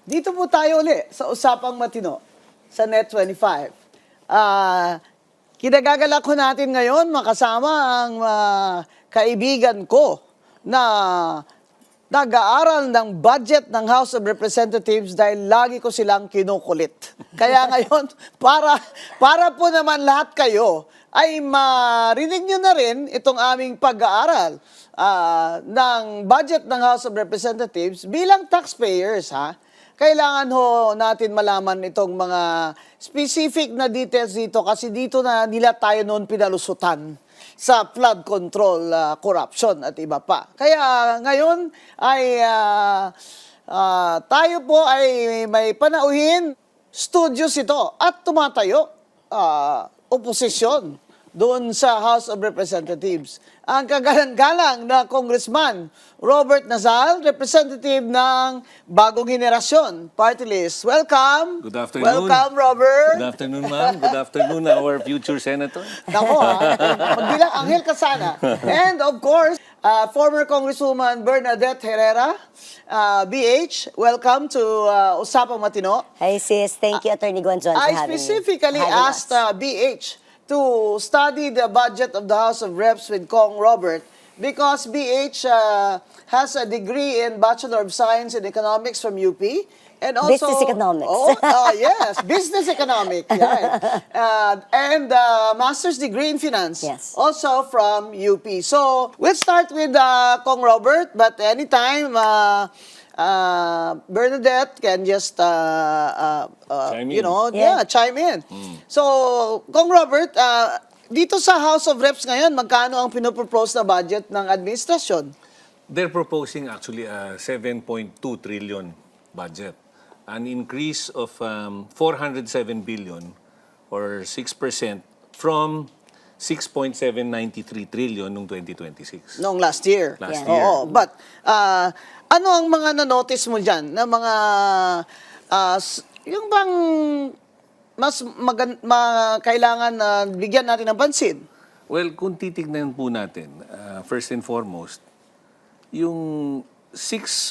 Dito po tayo uli sa Usapang Matino sa Net25. Kinagagalak ko natin ngayon makasama ang kaibigan ko na nag-aaral ng budget ng House of Representatives dahil lagi ko silang kinukulit. Kaya ngayon, para po naman lahat kayo ay marinig nyo na rin itong aming pag-aaral ng budget ng House of Representatives bilang taxpayers, ha? Kailangan ho natin malaman itong mga specific na details dito kasi dito na nila tayo noon pinalusutan sa flood control, corruption at iba pa. Kaya ngayon ay tayo po ay may panauhin, studios ito at tumatayo, oposisyon doon sa House of Representatives. Ang kagalang-galang na Congressman Robert Nazal, representative ng Bagong Henerasyon, Party List. Welcome. Good afternoon. Welcome, Robert. Good afternoon, ma'am. Good afternoon, our future senator. Nako, magbilang Angel Casana. And of course, former Congresswoman Bernadette Herrera, BH. Welcome to Usapang Matino. Hi sis, thank you Attorney Guanzon for I having specifically having asked us. BH to study the budget of the House of Reps with Kong Robert because BH has a degree in Bachelor of Science in Economics from UP. And also, Business economics. Yes, business economics. Yeah. And master's degree in finance. Yes. Also from UP. So, we'll start with Kong Robert, but anytime, Bernadette can just, Chime you in. know, Yeah. chime in. So, Kong Robert, dito sa House of Reps ngayon, magkano ang pinopropose na budget ng administrasyon? They're proposing actually a 7.2 trillion budget. An increase of 407 billion or 6% from 6.793 trillion noong 2026. Noong last year. Last Yeah. year. Oo, but ano ang mga na-notice mo dyan na mga, yung bang mas kailangan na bigyan natin ng pansin? Well, kung titignan po natin, first and foremost, yung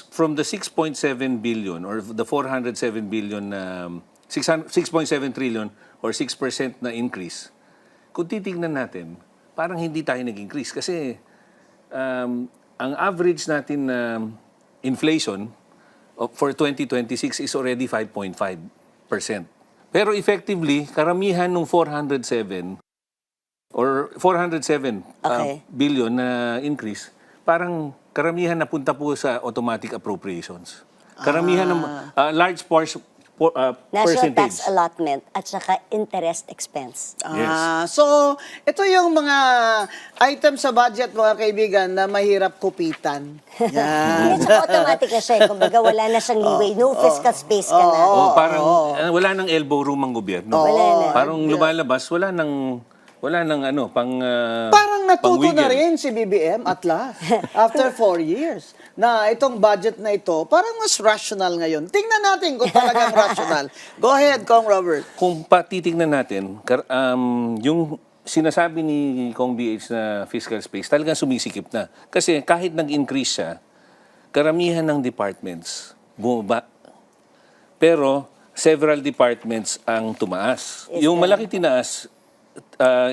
from the 6.7 billion or the 407 billion, 6.7 trillion or 6% na increase, kung titignan natin, parang hindi tayo nag-increase kasi ang average natin na inflation for 2026 is already 5.5%. Pero effectively, karamihan ng 407 Okay. billion na increase, parang karamihan napunta po sa automatic appropriations. Karamihan ng large National percentage. tax allotment at saka interest expense. Yes. So, ito yung mga items sa budget, mga kaibigan, na mahirap kupitan. Yan. Hindi, saka automatic na siya. Kumbaga wala na siyang leeway. No fiscal space ka na. Parang wala nang elbow room ang gobyerno. Wala na. Parang lumalabas, wala nang Parang natuto na pang-wiggle. rin si BBM at last. After 4 years. Na itong budget na ito, parang mas rational ngayon. Tingnan natin kung talagang rational. Go ahead, Kong Robert. Kung patitignan natin, yung sinasabi ni Kong BH na fiscal space, talagang sumisikip na. Kasi kahit nag-increase siya, karamihan ng departments bumaba. Pero several departments ang tumaas. Yung malaki tinaas,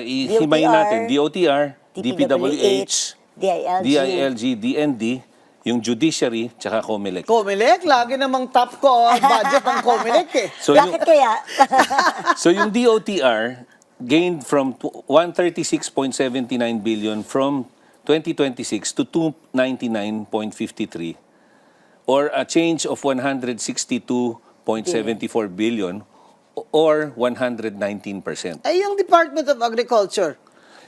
ihimayin natin, DOTR, DPWH, DILG, DND, yung Judiciary, tsaka COMELEC. Comelec, lagi namang top ko ang budget ng Comelec eh. Bakit kaya? So yung DOTR gained from 136.79 billion from 2026 to 299.53 or a change of 162.74 billion or 119%. Ay, yung Department of Agriculture.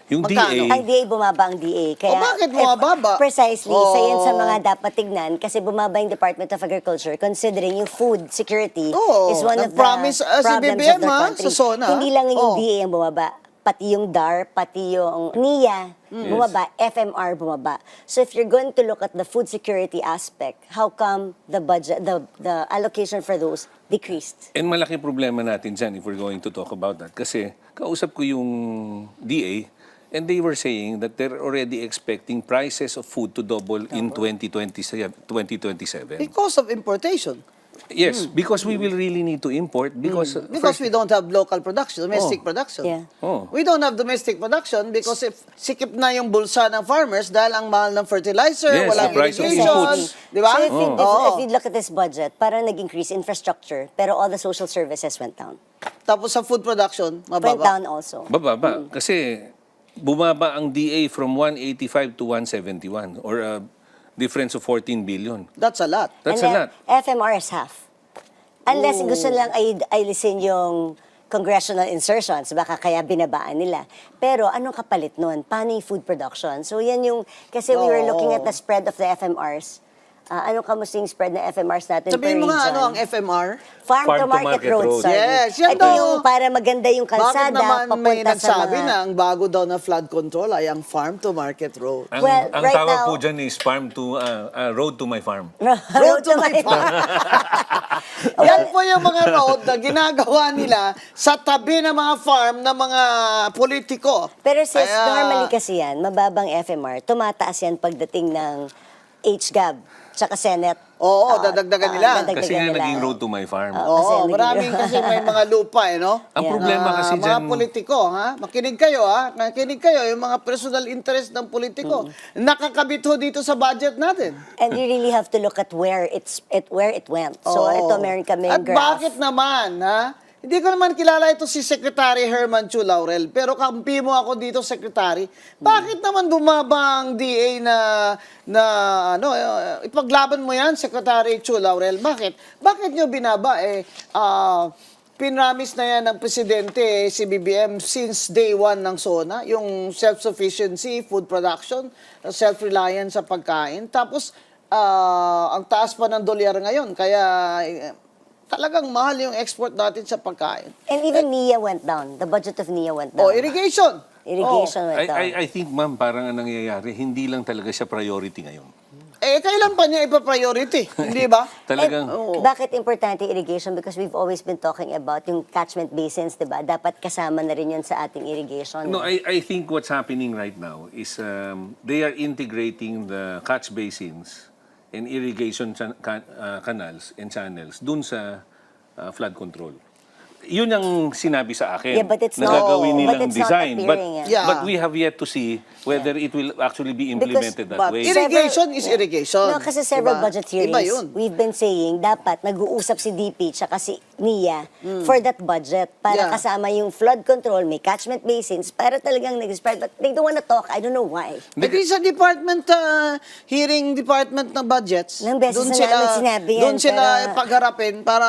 Yung Magkano? DA, Ang DA bumaba ang DA. Kaya, bakit bumababa? Precisely. Isa yun sa mga dapat tignan kasi bumaba yung Department of Agriculture considering yung food security is one of the nag-promise, si problems BBM, of the country. sa SONA. Hindi lang yung Oo. DA ang bumaba. Pati yung DAR, pati yung NIA, bumaba, FMR bumaba. So if you're going to look at the food security aspect, how come the budget, the allocation for those decreased? and malaki problema natin dyan if we're going to talk about that. Kasi kausap ko yung DA and they were saying that they're already expecting prices of food to double in 2027. Because of importation. Yes, because we will really need to import because Because we don't have local production, domestic production. Yeah. Oh. We don't have domestic production because if sikip na yung bulsa ng farmers dahil ang mahal ng fertilizer, Yes, walang the price of irrigation, inputs. di ba? So if you, Oo. if you look at this budget, parang nag-increase infrastructure, pero all the social services went down. Tapos sa food production, Went mababa. down also. bababa kasi bumaba ang DA from 185 to 171 or a difference of 14 billion. That's a lot. That's And a lot. then, FMR is half. Unless gusto lang ay alisin yung congressional insertions, baka kaya binabaan nila. Pero anong kapalit nun? Paano yung food production? So yan yung, kasi we were looking at the spread of the FMRs. Anong kamusta yung spread ng FMRs natin Sabihin mo per nga region? ano ang FMR? Farm to Market Road, sorry. Yes, yan Ito daw. yung para maganda yung Bakit kalsada, naman may papunta sa nagsabi mga... na ang bago daw na flood control ay ang farm to market road? Ang, Well, ang right tawag now- po dyan is farm to road to my farm. Road to my farm. Yan po yung mga road na ginagawa nila sa tabi ng mga farm ng mga politiko. Pero sis, Kaya- normally kasi yan, mababang FMR, tumataas yan pagdating ng HGAB, tsaka Senate. Oo, dadagdagan nila. Kasi nga nila. naging road to my farm. Kasi Oo, naging- maraming kasi may mga lupa, no? Ang Yeah. problema kasi Mga dyan, politiko, ha? Makinig kayo, ha? Makinig kayo, yung mga personal interest ng politiko. Nakakabit ho dito sa budget natin. And you really have to look at where it went. So Oo. ito meron kaming At graph. bakit naman, ha? Hindi ko naman kilala ito si Secretary Herman Chu Laurel, pero kampi mo ako dito, Secretary. Bakit naman bumaba ang DA na ano, ipaglaban mo yan, Secretary Chu Laurel? Bakit? Bakit nyo binaba? Pinramis na yan ng Presidente, si BBM, since day one ng SONA, yung self-sufficiency, food production, self-reliance sa pagkain. Tapos, ang taas pa ng dolyar ngayon, kaya talagang mahal yung export natin sa pagkain. And even NIA went down. The budget of NIA went down. Oh, irrigation. Irrigation went down. I think ma'am, parang ang nangyayari, hindi lang talaga siya priority ngayon. Kailan pa niya ipa-priority? Hindi ba? Talagang, And bakit importante irrigation? Because we've always been talking about yung catchment basins, di ba? Dapat kasama na rin yun sa ating irrigation. no, I think what's happening right now is they are integrating the catch basins and irrigation canals and channels dun sa flood control. Yun ang sinabi sa akin. Yeah, but it's na not- gagawin but nilang it's not design. appearing, yeah. But we have yet to see whether it will actually be implemented that But way. irrigation is irrigation. No, kasi several Diba? budget hearings, Iba yun. we've been saying dapat nag-uusap si DP tsaka si NIA for that budget para Yeah. kasama yung flood control, may catchment basins, para talagang nag-spread. But they don't wanna talk. I don't know why. Hindi sa department, hearing department ng budgets, Ilang beses doon na sila, namin sinabi yan, doon sila pero- pagharapin para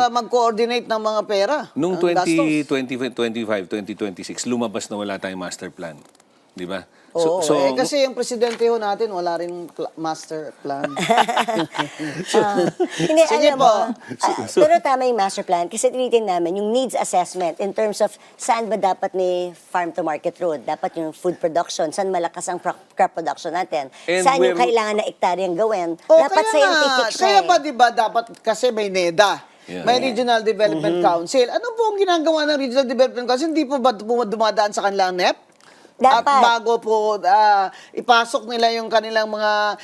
mag-coordinate ng mga pera. Noong ang gastos. 2025, 2026, lumabas na wala tayong master plan. Di ba? Oo, kasi yung presidente ho natin, wala rin master plan. Hindi, Sige alam mo, po. pero tama yung master plan kasi tinitin namin yung needs assessment in terms of saan ba dapat ni farm to market road, dapat yung food production, saan malakas ang crop production natin, And saan yung where- kailangan na ektaryang gawin, Oh, dapat kaya scientific siya. Kaya eh. ba, di ba, dapat kasi may NEDA. Yeah. May Regional Development Council. Ano po ang ginagawa ng Regional Development Council? Hindi po ba dumadaan sa kanilang NEP? At Dapat. bago po ipasok nila yung kanilang mga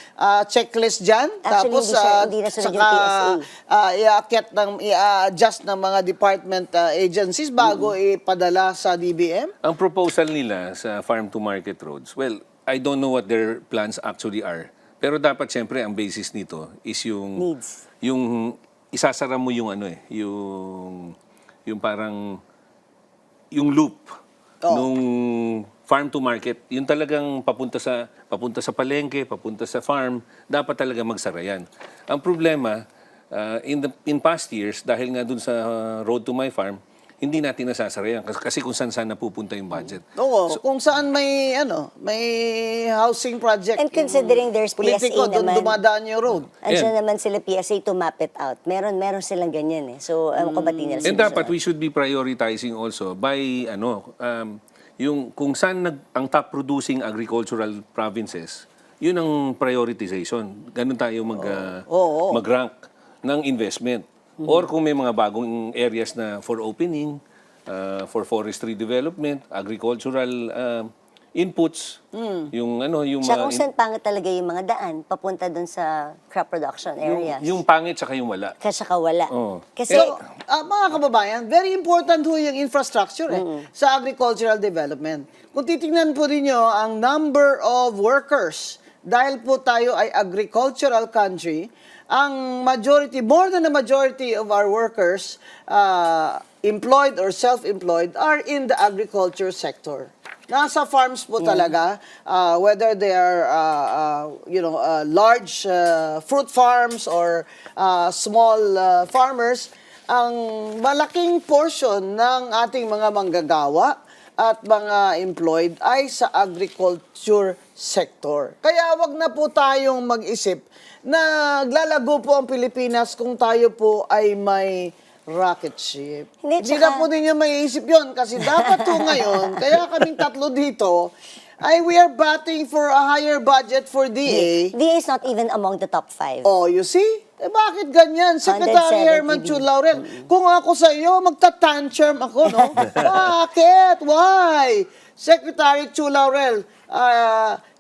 checklist dyan. Actually, Tapos hindi na sunod yung saka PSA. i-adjust ng mga department agencies bago ipadala sa DBM. Ang proposal nila sa farm to market roads, well, I don't know what their plans actually are. Pero dapat siyempre ang basis nito is yung Needs. yung isasara mo yung yung parang yung loop nung farm to market, yung talagang papunta sa palengke, papunta sa farm, dapat talaga magsara yan. Ang problema in past years dahil nga dun sa road to my farm, hindi natin nasasara yan kasi kung saan napupunta yung budget. Oo, kung saan may housing project. And considering there's politiko, PSA doon naman. dumadaan yung road. Andiyan naman sila PSA to map it out. Meron silang ganyan eh. So, ewan ko ba't di nila And dapat sinusunod. we should be prioritizing also by yung kung saan ang top producing agricultural provinces, yun ang prioritization. Ganun tayo mag-rank ng investment. Or kung may mga bagong areas na for opening, for forestry development, agricultural inputs, yung yung Siya mga kung saan pangit talaga yung mga daan, papunta dun sa crop production areas. yung pangit saka yung wala. Kasi wala. Oo. Kasi, So, mga kababayan, very important ho yung infrastructure sa agricultural development. Kung titingnan po ninyo ang number of workers, dahil po tayo ay agricultural country, ang majority, more than the majority of our workers, employed or self-employed, are in the agriculture sector. Nasa farms po talaga, whether they are, large fruit farms or small farmers, ang malaking portion ng ating mga manggagawa at mga employed ay sa agriculture sector. Kaya wag na po tayong mag-isip na naglalago po ang Pilipinas kung tayo po ay may rocket ship. Hindi na po ninyo maiisip yon kasi dapat po ngayon, kaya kaming tatlo dito, we are batting for a higher budget for DA. DA is not even among the top 5. Oh, you see? Bakit ganyan? Secretary 170 Herman Chu Laurel. Kung ako sa iyo, magta-tantrum ako, no? Bakit? Why? Secretary Chu Laurel,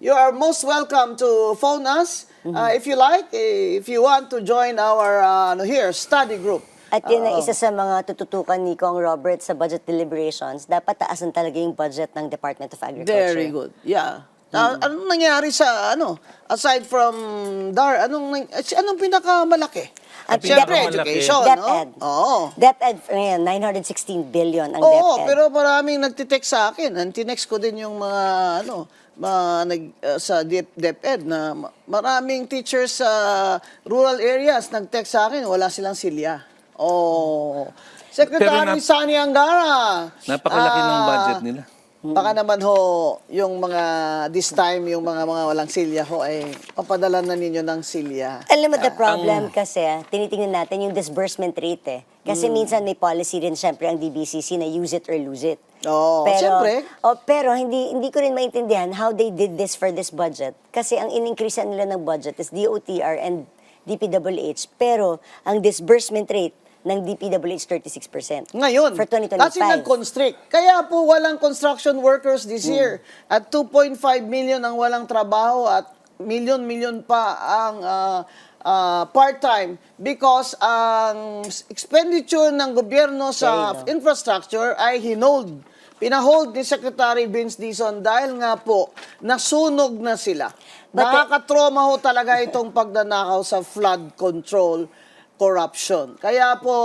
you are most welcome to phone us if you like, if you want to join our study group. At yun ang isa sa mga tututukan ni Kong Robert sa budget deliberations, dapat taasan talaga yung budget ng Department of Agriculture. Very good. Yeah. Anong nangyari sa aside from DAR, anong pinakamalaki? Ang Siyempre, pinakamalaki. education, DepEd. no? Oo. DepEd, 916 billion ang Oo, DepEd. pero maraming nagtitext sa akin. Tinext ko din yung mga sa DepEd na maraming teachers sa rural areas nag-text sa akin, wala silang silya. Oh. Secretary Sani Angara. Napakalaki ng budget nila. Baka naman ho, yung mga, this time, yung mga walang silya ho, ay papadala na ninyo ng silya. Alam mo, the problem kasi, tinitingnan natin yung disbursement rate eh. Kasi minsan may policy rin syempre ang DBCC na use it or lose it. Oo, siyempre. Pero hindi ko rin maintindihan how they did this for this budget. Kasi ang in-increase nila ng budget is DOTR and DPWH. Pero ang disbursement rate ng DPWH 36%. Ngayon, For 2025. kasi nag-constrict. Kaya po walang construction workers this year. At 2.5 million ang walang trabaho at million pa ang part-time because ang expenditure ng gobyerno sa infrastructure ay pinahold ni Secretary Vince Dizon dahil nga po nasunog na sila. Nakakatroma ho talaga itong pagnanakaw sa flood control corruption. Kaya po,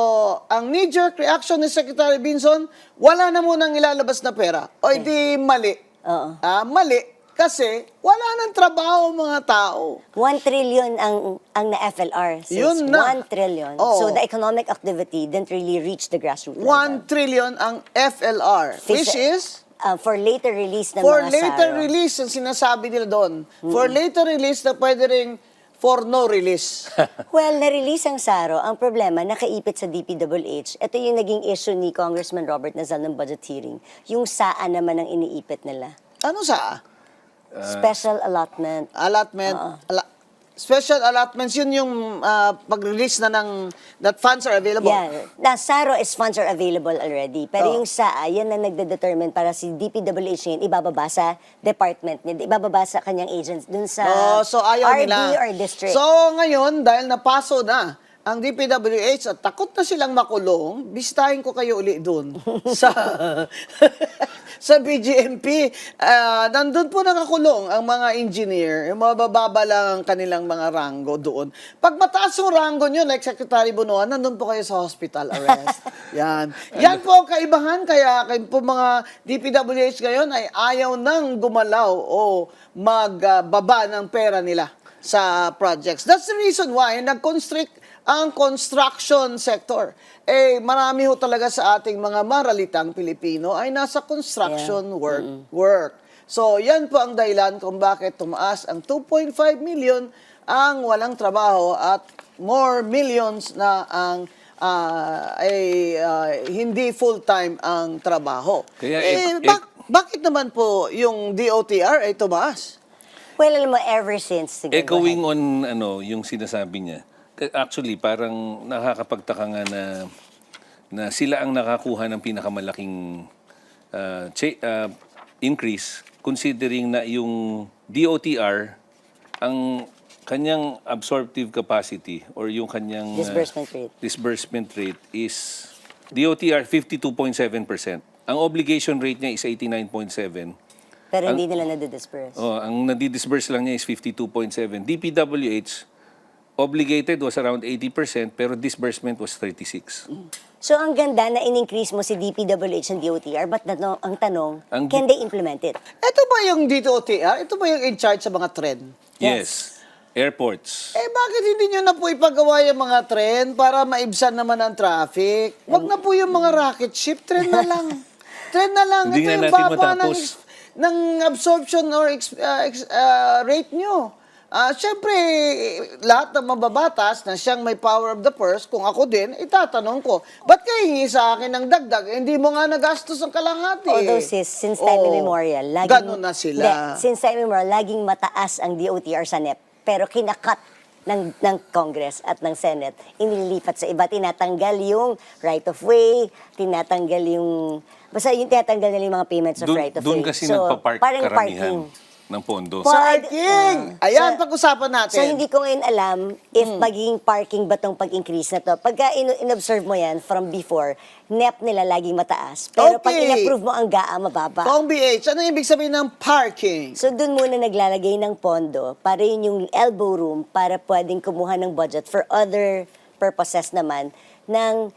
ang knee-jerk reaction ni Secretary Binson, wala na munang ilalabas na pera. O di mali. Mali. Kasi wala nang trabaho mga tao. 1 trillion ang na-FLR. Yun na. 1 trillion. Oo. So the economic activity didn't really reach the grassroots 1 level. trillion ang FLR, which is for later release ng for mga later SARO. release, ang sinasabi nila doon. For later release na pwede ring for no release. Well, na-release ang SARO. Ang problema, nakaipit sa DPWH. Ito yung naging issue ni Congressman Robert Nazal ng budget hearing. Yung SAA naman ang iniipit nila. Ano sa? Special allotment. Allotment. Special allotments, yun yung pag-release na ng that funds are available. Yeah. Na SARO is funds are available already. Pero yung SAA, yan na nagde-determine para si DPWH yun, ibababa sa department niya, ibababa sa kanyang agents, dun sa So ayaw RD nila. or district. So ngayon, dahil napaso na ang DPWH at takot na silang makulong, bisitahin ko kayo uli doon sa sa BGMP. Nandun po nakakulong ang mga engineer, yung mabababa lang ang kanilang mga ranggo doon. Pag mataas yung ranggo nyo, like Secretary Bunuan, nandun po kayo sa hospital arrest. Yan. Yan po ang kaibahan, kaya po mga DPWH ngayon ay ayaw nang gumalaw o magbaba ng pera nila sa projects. That's the reason why nag-constrict ang construction sector. Marami ho talaga sa ating mga maralitang Pilipino ay nasa construction work. So, yan po ang dahilan kung bakit tumaas ang 2.5 million ang walang trabaho at more millions na ang hindi full-time ang trabaho. Kaya bakit naman po yung DOTR ay tumaas? Well, alam mo, ever since. Sige, Echoing on yung sinasabi niya, actually parang nakakapagtaka nga na sila ang nakakuha ng pinakamalaking increase considering na yung DOTR, ang kanyang absorptive capacity or yung kanyang disbursement rate is DOTR 52.7%. Ang obligation rate niya is 89.7%. Pero hindi nila nadidisperse. Oh, ang nadidisburse lang niya is 52.7%. DPWH, obligated was around 80%, pero disbursement was 36%. So, ang ganda na in-increase mo si DPWH and DOTR, but ang tanong, Ang can they implement it? Ito ba yung DOTR? Ito ba yung in charge sa mga trend? Yes. Airports. Bakit hindi nyo na po ipagawa yung mga trend para maibsan naman ang traffic? Wag na po yung mga rocket ship, trend na lang. Trend na lang. Hindi Ito nga yung natin baba matapos. ng absorption or rate nyo. Siyempre, lahat ng mababatas na siyang may power of the purse, kung ako din, itatanong ko, ba't kayo hingi sa akin ng dagdag? Hindi mo nga nagastos ang kalahati. Although sis, since time immemorial, laging, ganun na sila. Since time immemorial, laging mataas ang DOTR sa NEP. Pero kinakat ng Congress at ng Senate, inilipat sa iba. Tinatanggal yung right of way, tinatanggal yung... Basta yung tinatanggal nila yung mga payments of right of way. Doon kasi nagpa-park parang karamihan ng pondo. Parking! Ayan, pag-usapan natin. So, hindi ko ngayon alam if magiging parking ba itong pag-increase na to. Pagka in-observe mo yan from before, NEP nila laging mataas. Pero pag Okay. in-approve mo ang GAA, mababa. Kung BH, ano ibig sabihin ng parking? So, dun muna naglalagay ng pondo para yun yung elbow room para pwedeng kumuha ng budget for other purposes naman ng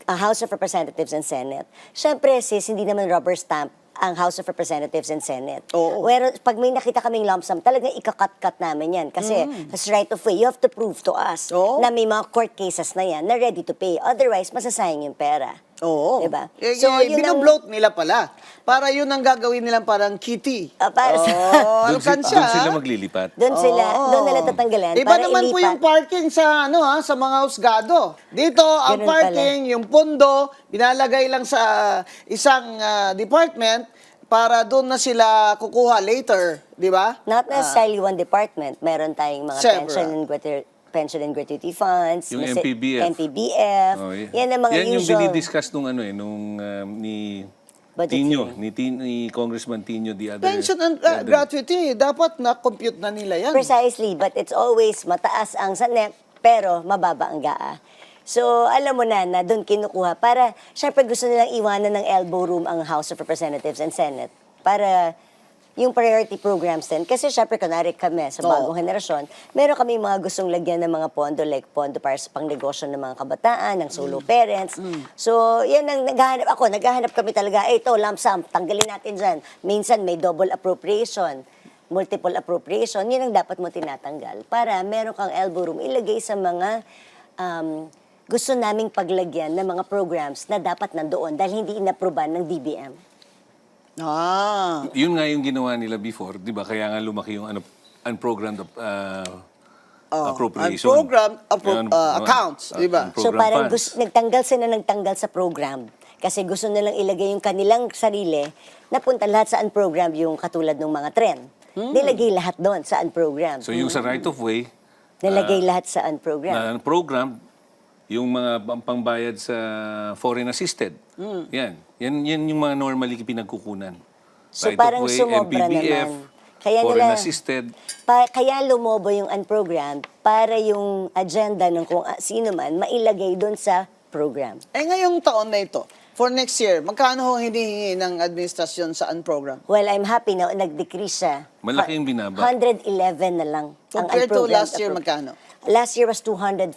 House of Representatives and Senate. Siyempre, sis, hindi naman rubber stamp ang House of Representatives and Senate. Oo. Pero pag may nakita kaming lump sum, talagang ikakat-kat namin yan. Kasi as right of way, you have to prove to us Oo. na may mga court cases na yan na ready to pay. Otherwise, masasayang yung pera. Oo. Diba? So, yun ang- binobloat nila pala. Para yun ang gagawin nilang parang kitty. Para sa... Alkansya. Doon sila maglilipat. Doon nila tatanggalan. Iba para naman po ilipat. yung parking sa sa mga husgado. Dito, ang Ganun parking, yung pondo, binalagay lang sa isang department para doon na sila kukuha later, di ba? Not necessarily one department. Meron tayong mga Several. pension and gratuity funds. Yung may MPBF. MPBF. Oh, Yan ang mga yan yung usual. dinidiscuss nung ni Budget Tino, hearing. ni Congressman Tino the other. Pension and the other- gratuity, dapat na-compute na nila yan. Precisely, but it's always mataas ang sa NEP, pero mababa ang GAA. So, alam mo na doon kinukuha para, syempre gusto nilang iwanan ng elbow room ang House of Representatives and Senate para yung priority programs din. Kasi syempre, kunwari kami sa bagong henerasyon, meron kami mga gustong lagyan ng mga pondo, like pondo para sa pangnegosyo ng mga kabataan, ng solo parents. So, yan ang naghahanap kami talaga, ito, lump sum, tanggalin natin dyan. Minsan may double appropriation, multiple appropriation, yun ang dapat mo tinatanggal para meron kang elbow room, ilagay sa mga gusto naming paglagyan ng mga programs na dapat nandoon dahil hindi inaproban ng DBM. Yun nga yung ginawa nila before, di ba? Kaya nga lumaki yung unprogrammed appropriation. Unprogrammed accounts, di ba? So Program parang funds. nagtanggal sa program kasi gusto nilang ilagay yung kanilang sarili na punta lahat sa unprogrammed yung katulad ng mga trend. Nilagay lahat doon sa unprogrammed. So yung sa right of way, Nilagay lahat sa unprogrammed. na program, yung mga pangbayad sa foreign assisted. Yan yung mga normally pinagkukunan. So Right parang of way, sumobra MPBF, naman. Kaya foreign nila- assisted. Kaya lumobo yung unprogrammed para yung agenda ng kung sino man mailagay doon sa program. Ngayong taon na ito, for next year, magkano ho hinihingi ng administrasyon sa unprogram? Well, I'm happy na nag-decrease siya. Malaki yung binaba. 111 na lang. ang Compared to unprogrammed last year, magkano? Last year was 243.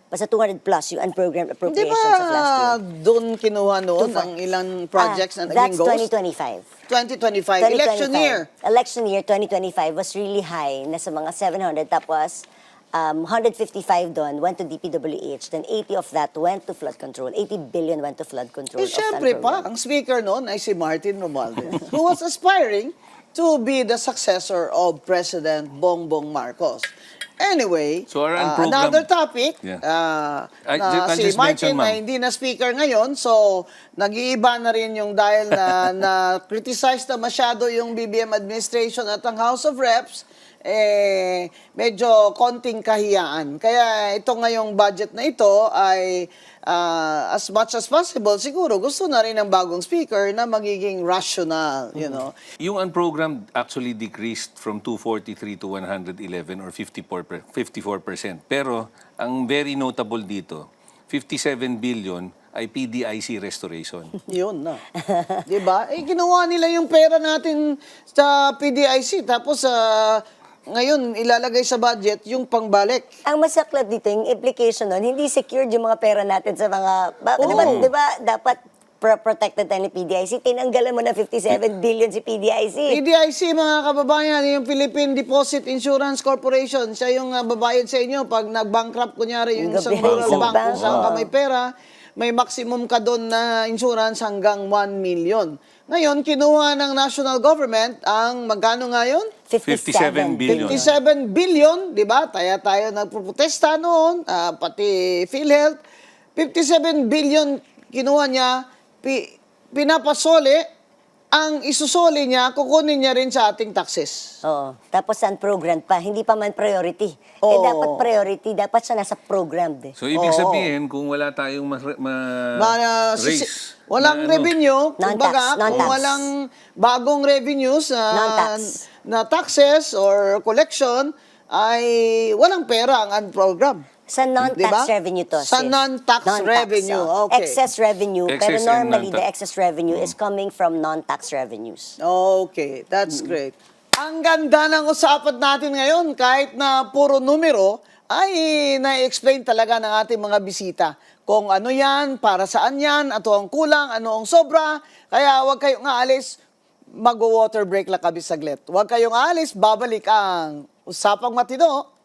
Basta 200 plus yung unprogrammed Di appropriations of last ba year. doon kinuha noon ang ilang projects na naging That's ghost? 2025. 2025, election 2025. year. Election year 2025 was really high, nasa mga 700. Tapos, 155 doon went to DPWH. Then 80 of that went to flood control. 80 billion went to flood control. of Siyempre unprogrammed. pa, ang speaker noon ay si Martin Romualdez, who was aspiring to be the successor of President Bongbong Marcos. Anyway, So our unprogram- another topic, Yeah. na I'll si just Martin mention, ma'am. ay hindi na speaker ngayon, so nag-iiba na rin yung dahil na criticize na masyado yung BBM administration at ang House of Reps, medyo konting kahiyaan. Kaya ito ngayong budget na ito ay as much as possible, siguro gusto na rin ng bagong speaker na magiging rational, you know. Yung unprogrammed actually decreased from 243 to 111 or 54%. Pero ang very notable dito, 57 billion ay PDIC restoration. Yun na. 'Di ba? Ginawa nila yung pera natin sa PDIC tapos ngayon ilalagay sa budget yung pangbalik. Ang masaklap dito, yung implication nun, hindi secured yung mga pera natin sa mga... Oo. Di ba dapat protected tayo ni PDIC? Tinanggalan mo na 57 billion si PDIC. PDIC, mga kababayan, yung Philippine Deposit Insurance Corporation, siya yung babayad sa inyo pag nag-bankrupt, kunyari, yung isang rural Isang bank, bank. kung saan ka may pera, may maximum ka doon na insurance hanggang 1 million. Ngayon, kinuha ng national government ang magkano ngayon? 57 billion. 57 billion, di ba? Tayo nagprotesta noon, pati PhilHealth. 57 billion kinuha niya, pinapasole, ang isusoli niya, kukunin niya rin sa ating taxes. Oo. Tapos unprogrammed pa, hindi pa man priority. Oo. Dapat priority, dapat siya nasa programmed. So, ibig sabihin, kung wala tayong raise, Walang na ano, revenue, Non-tax, kumbaga, kung non-tax. walang bagong revenues Non-tax. na taxes or collection, ay walang pera ang unprogram. Sa non-tax Diba? revenue to. Sa sis. non-tax revenue, oh. okay. Excess revenue, pero Excess and normally the non-tax. excess revenue is coming from non-tax revenues. Okay, that's great. Ang ganda ng usapan natin ngayon, kahit na puro numero, ay na-explain talaga ng ating mga bisita kung ano yan, para saan yan, ato ang kulang, ano ang sobra. Kaya huwag kayong aalis, mag-water break lang kami saglit. Huwag kayong aalis, babalik ang Usapang Matino